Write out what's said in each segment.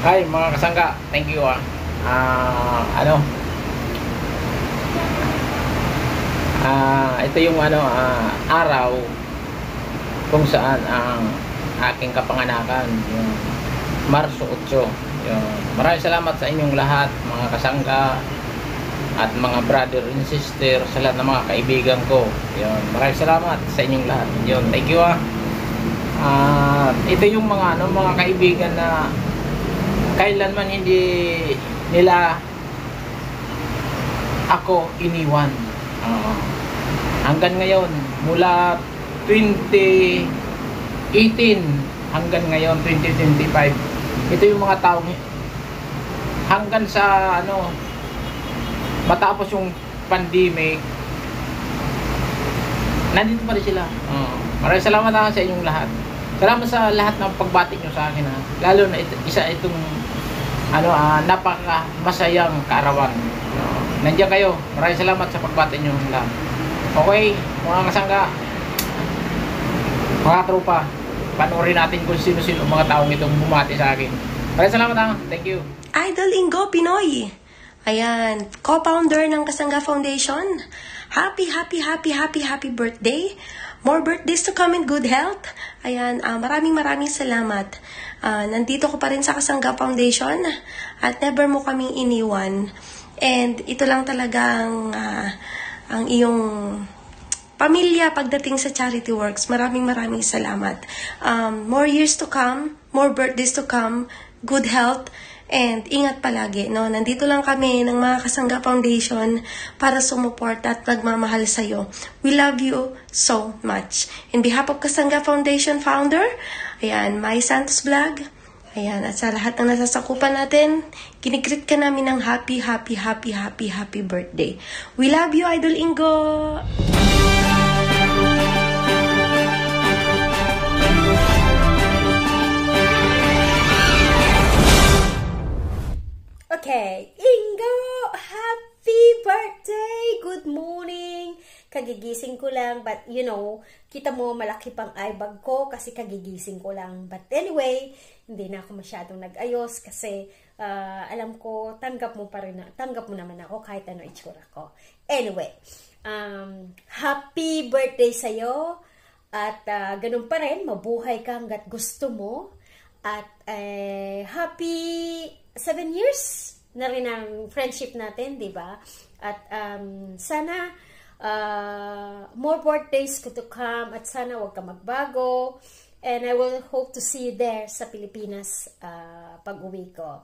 Hi mga kasangga, thank you ito yung araw kung saan ang aking kapanganakan, yung Marso 8. Maraming salamat sa inyong lahat, mga kasangga at mga brother and sister, sa lahat ng mga kaibigan ko. Maraming salamat sa inyong lahat. Thank you ito yung mga kaibigan na kailanman hindi nila ako iniwan. Hanggang ngayon, mula 2018 hanggang ngayon 2025, ito yung mga taong hanggang sa matapos yung pandemic, nandito pa rin sila. Maraming salamat sa inyong lahat. Salamat sa lahat ng pagbati nyo sa akin, lalo na itong napaka masayang kaarawan. Nandiyan kayo. Maraming salamat sa pagbati nyo lahat. Okay, mga kasangga, mga tropa, panoorin natin kung sino-sino mga taong itong bumati sa akin. Maraming salamat Thank you. Idol Ingo Pinoy. Ayan, co-founder ng Kasangga Foundation. Happy birthday. More birthdays to come in good health. Ayan, maraming salamat. Nandito ko pa rin sa Kasangga Foundation at never mo kaming iniwan. And ito lang talagang ang iyong pamilya pagdating sa charity works. Maraming salamat. More years to come, more birthdays to come, good health, and ingat palagi, no? Nandito lang kami ng mga Kasangga Foundation para sumuport at magmamahal sa'yo. We love you so much. In behalf of Kasangga Foundation founder, ayan, Mai Santos Vlog, ayan, at sa lahat ng nasasakupan natin, kinigreet ka namin ng happy birthday. We love you, Idol Ingo! Okay, Ingo, happy birthday! Good morning! Kagigising ko lang, but kita mo malaki pang eyebag ko kasi kagigising ko lang. But anyway, hindi na ako masyadong nag-ayos kasi alam ko, tanggap mo naman ako kahit ano itsura ko. Anyway, happy birthday sa'yo at ganun pa rin, mabuhay ka hanggat gusto mo at happy 7 years na rin ang friendship natin, di ba? At sana more birthdays to come at sana wag ka magbago. And I will hope to see you there sa Pilipinas pag-uwi ko.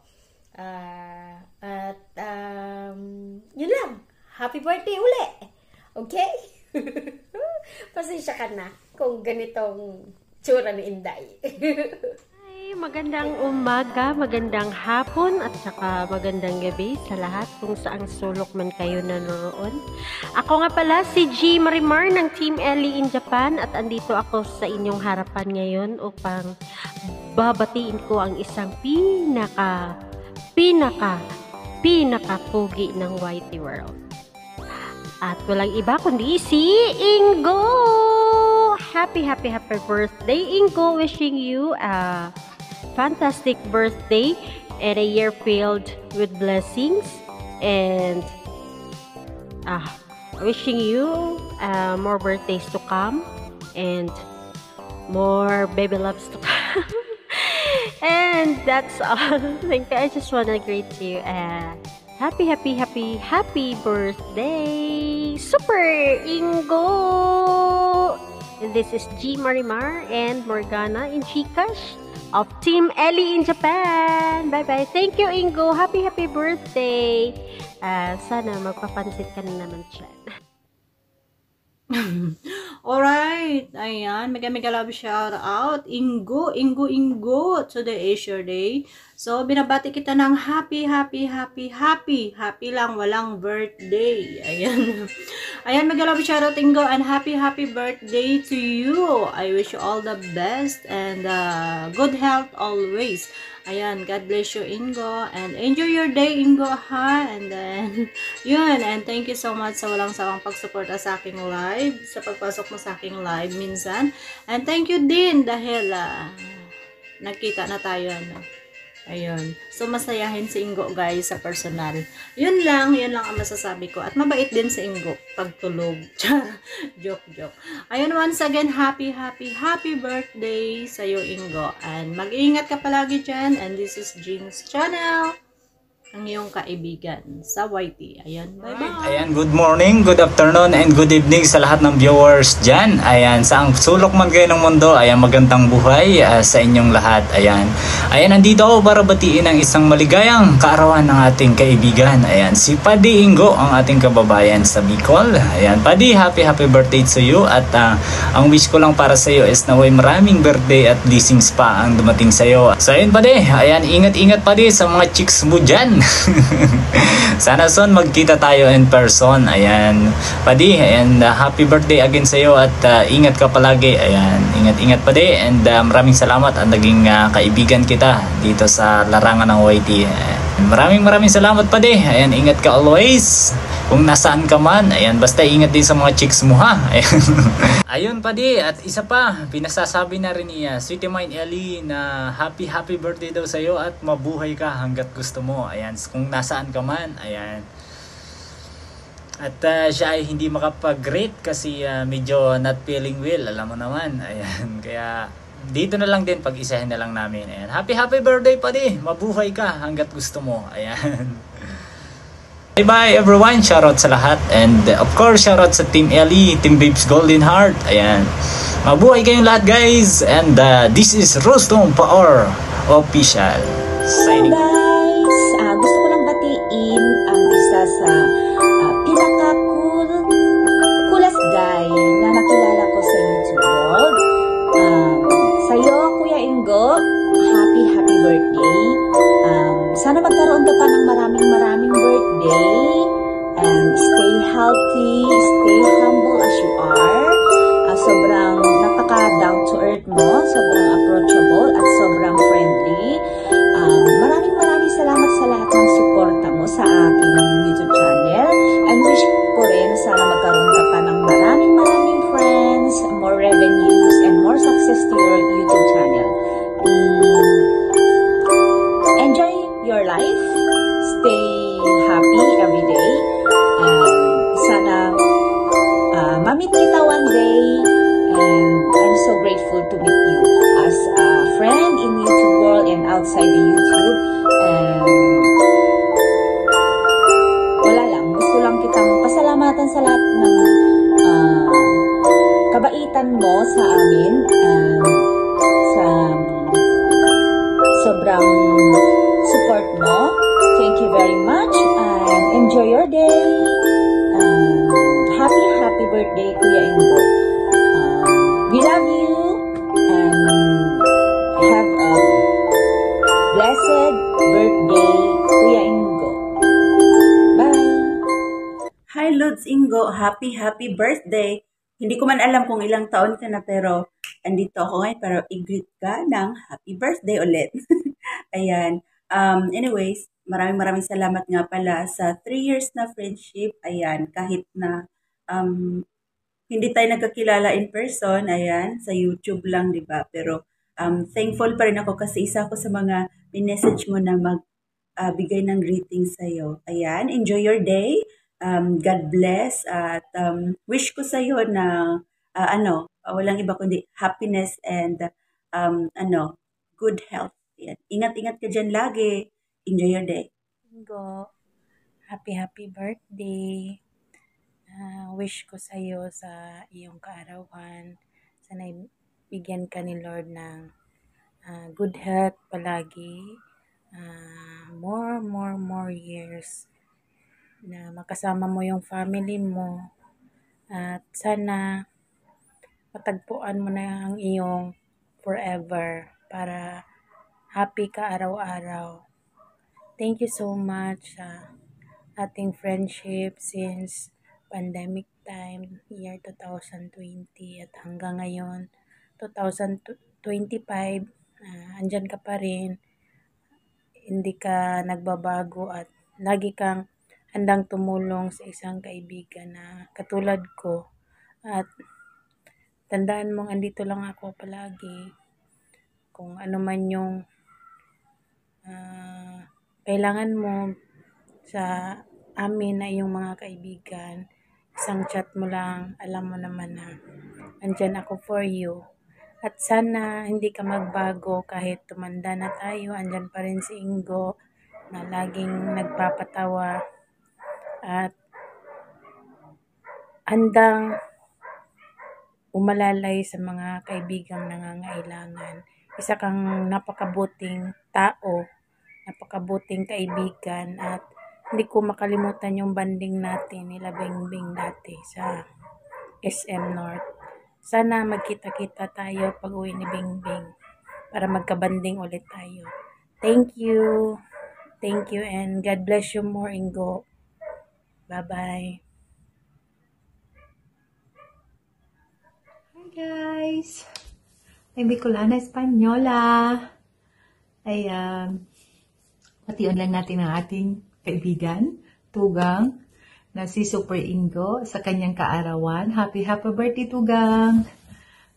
Yun lang. Happy birthday uli! Okay? Pasensya ka na kung ganitong tsura ni Inday. Magandang umaga, magandang hapon at saka magandang gabi sa lahat kung saang sulok man kayo nanonood. Ako nga pala si G. Marimar ng Team Ellie in Japan at andito ako sa inyong harapan ngayon upang babatiin ko ang isang pinaka-pugi ng Whitey World. At walang iba kundi si Ingo! Happy birthday, Ingo! Wishing you a fantastic birthday and a year filled with blessings, and wishing you more birthdays to come and more baby loves to come. And that's all. I just want to greet you happy birthday, Super Ingo! This is G. Marimar and Morgana in Gcash of Team Ellie in Japan. Bye-bye. Thank you, Ingo. Happy birthday. Sana magpapansit ka na naman siya. Alright, ayan, mega love shout out Ingo, today is your day. So binabati kita ng happy lang, walang birthday. Ayan, mega love shout out Ingo, and happy birthday to you. I wish you all the best and good health always. Ayan, God bless you, Ingo. And enjoy your day, Ingo, ha? And then, yun. And thank you so much sa walang sawang pagsuporta sa aking live. Sa pagpasok mo sa aking live minsan. And thank you din dahil nakita na tayo, ano. Ayun. So, masayahin si Ingo, guys, sa personal. Yun lang ang masasabi ko. At mabait din si Ingo pagtulog. Joke. Ayun, once again, happy birthday sa'yo, Ingo. And mag-iingat ka palagi dyan. And this is Jean's channel, ang iyong kaibigan sa YT. Ayan, bye-bye. Ayan, good morning, good afternoon, and good evening sa lahat ng viewers dyan. Ayan, saang sulok man kayo ng mundo, ayan, magandang buhay sa inyong lahat. Ayan, nandito ako para batiin ang isang maligayang kaarawan ng ating kaibigan. Ayan, si Paddy Ingo, ang ating kababayan sa Bicol. Ayan, Paddy, happy birthday to you. At ang wish ko lang para sa iyo is naway maraming birthday at blessings pa ang dumating sa iyo. So ayun, Paddy, ayan, ingat-ingat Paddy sa mga chicks mo dyan. Sana soon magkita tayo in person. Ayan, Paddy, and happy birthday again sa iyo at ingat ka palagi. Ayan, ingat Paddy, and maraming salamat at naging kaibigan kita dito sa larangan ng YT. Maraming salamat Paddy. Ayan, ingat ka always kung nasaan ka man. Ayan, basta ingat din sa mga chicks mo ha. Ayan. Ayun Paddy, at isa pa, pinasasabi na rin niya Sweetie Mine Ellie na happy birthday daw sa iyo at mabuhay ka hanggat gusto mo. Ayan, kung nasaan ka man. Ayan. At siya ay hindi makapag-rate kasi medyo not feeling well, alam mo naman. Ayan, kaya dito na lang din, pag-isahin na lang namin. Ayan, happy birthday Paddy, mabuhay ka hanggat gusto mo. Ayan. Bye everyone, shoutout sa lahat, and of course shoutout sa Team Ellie, Team Babes Golden Heart. Ayan, mabuhay kayong lahat guys, and this is Rostong Power Official signing off. Guys, gusto ko lang batiin ang isa sa coolest guy na nakilala ko sa YouTube world. Sa'yo, Kuya Ingo, happy birthday. Sana magkaroon ka pa ng maraming birthday. And stay healthy, stay humble as you are. Sobrang napaka-down to earth mo, sobrang approachable at sobrang friendly. Maraming salamat sa lahat ng suporta mo sa aking YouTube channel. And wish ko rin sana magkaroon ka pa ng maraming friends, more revenues, and more success to your YouTube channel. Enjoy your life. Stay happy every day. Sana mamit kita one day. And I'm so grateful to meet you as a friend in YouTube world and outside the YouTube. Wala lang, gusto lang kitang pasalamatan sa lahat ng kabaitan mo sa amin. Sa sobrang support mo. Thank you very much and enjoy your day. Happy birthday, Kuya Ingo. We love you and have a blessed birthday, Kuya Ingo. Bye! Hi Lods Ingo, happy birthday! Hindi ko man alam kung ilang taon ka na pero andito ako ngayon para i-greet ka ng happy birthday ulit. Ayan. Anyways, maraming salamat nga pala sa 3 years na friendship. Ayan, kahit na hindi tayo nagkakilala in person, ayan, sa YouTube lang, di ba? Pero thankful pa rin ako kasi isa ako sa mga message mo na magbigay ng greetings sa'yo. Ayan, enjoy your day. God bless. At wish ko sa'yo na walang iba kundi happiness and good health. Ayan. Ingat-ingat ka dyan lagi. Enjoy your day. Ingo, happy birthday. Wish ko sa iyo sa iyong kaarawan. Sana bigyan ka ni Lord ng good health palagi. More years na makasama mo yung family mo. At sana matagpuan mo na ang iyong forever para happy ka araw-araw. Thank you so much sa ating friendship since pandemic time, year 2020 at hanggang ngayon, 2025, andyan ka pa rin, hindi ka nagbabago at lagi kang handang tumulong sa isang kaibigan na katulad ko. At tandaan mong andito lang ako palagi kung ano man yung kailangan mo sa amin na iyong mga kaibigan, isang chat mo lang, alam mo naman na andyan ako for you. At sana hindi ka magbago kahit tumanda na tayo, andyan pa rin si Ingo na laging nagpapatawa at handang umalalay sa mga kaibigang nangangailangan. Isa kang napakabuting tao, napakabuting kaibigan, at hindi ko makalimutan yung banding natin nila Bingbing dati sa SM North. Sana magkita-kita tayo pag uwi ni Bingbing para magkabanding ulit tayo. Thank you. Thank you and God bless you more, Ingo. Bye-bye. Hi guys! Ay Bicolana Española. Ayan. Pation lang natin ang ating kaibigan, Tugang, na si Super Ingo sa kanyang kaarawan. Happy birthday, Tugang!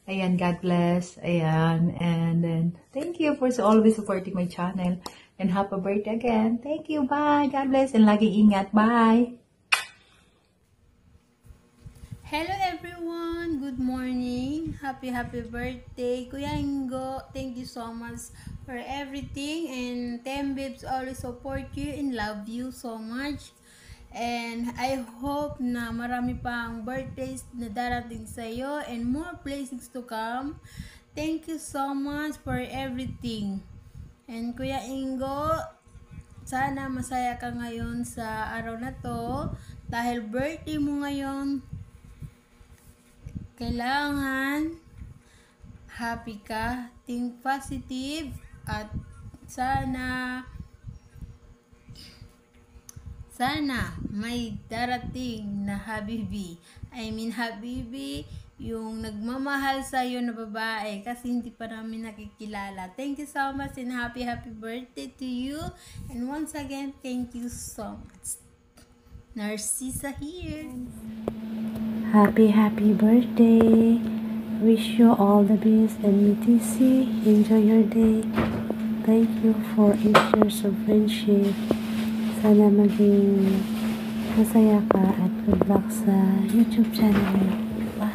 Ayan, God bless. Ayan. And then, thank you for always supporting my channel. And happy birthday again. Thank you. Bye. God bless. And laging ingat. Bye. Hello everyone. Good morning. Happy birthday, Kuya Ingo. Thank you so much for everything. And Tem Babes always support you and love you so much. And I hope na marami pang birthdays na darating sa iyo and more blessings to come. Thank you so much for everything. And Kuya Ingo, sana masaya ka ngayon sa araw na to. Dahil birthday mo ngayon, kailangan happy ka, think positive, at sana may darating na habibi. Habibi, yung nagmamahal sa'yo na babae, kasi hindi pa namin nakikilala. Thank you so much and happy birthday to you. And once again, thank you so much. Narcisa here. Happy birthday. Wish you all the best and BTC. Enjoy your day. Thank you for 8 years of friendship. Sana maging masaya ka at good luck sa YouTube channel mo. Bye!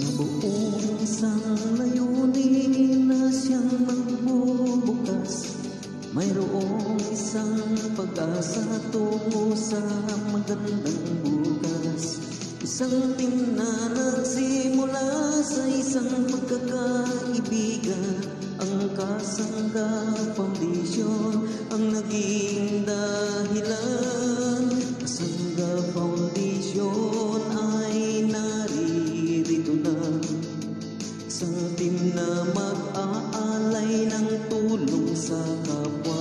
Nabuo isang layunin na siyang magbubukas. Mayroong isang pag-asa tungo sa magandang bukas. Isang team na nagsimula sa isang pagkakaibigan. Ang Kasangga Foundation ang naging dahilan. Kasangga Foundation ay naririto na. Isang team na mag-aalay ng tulong sa kapwa.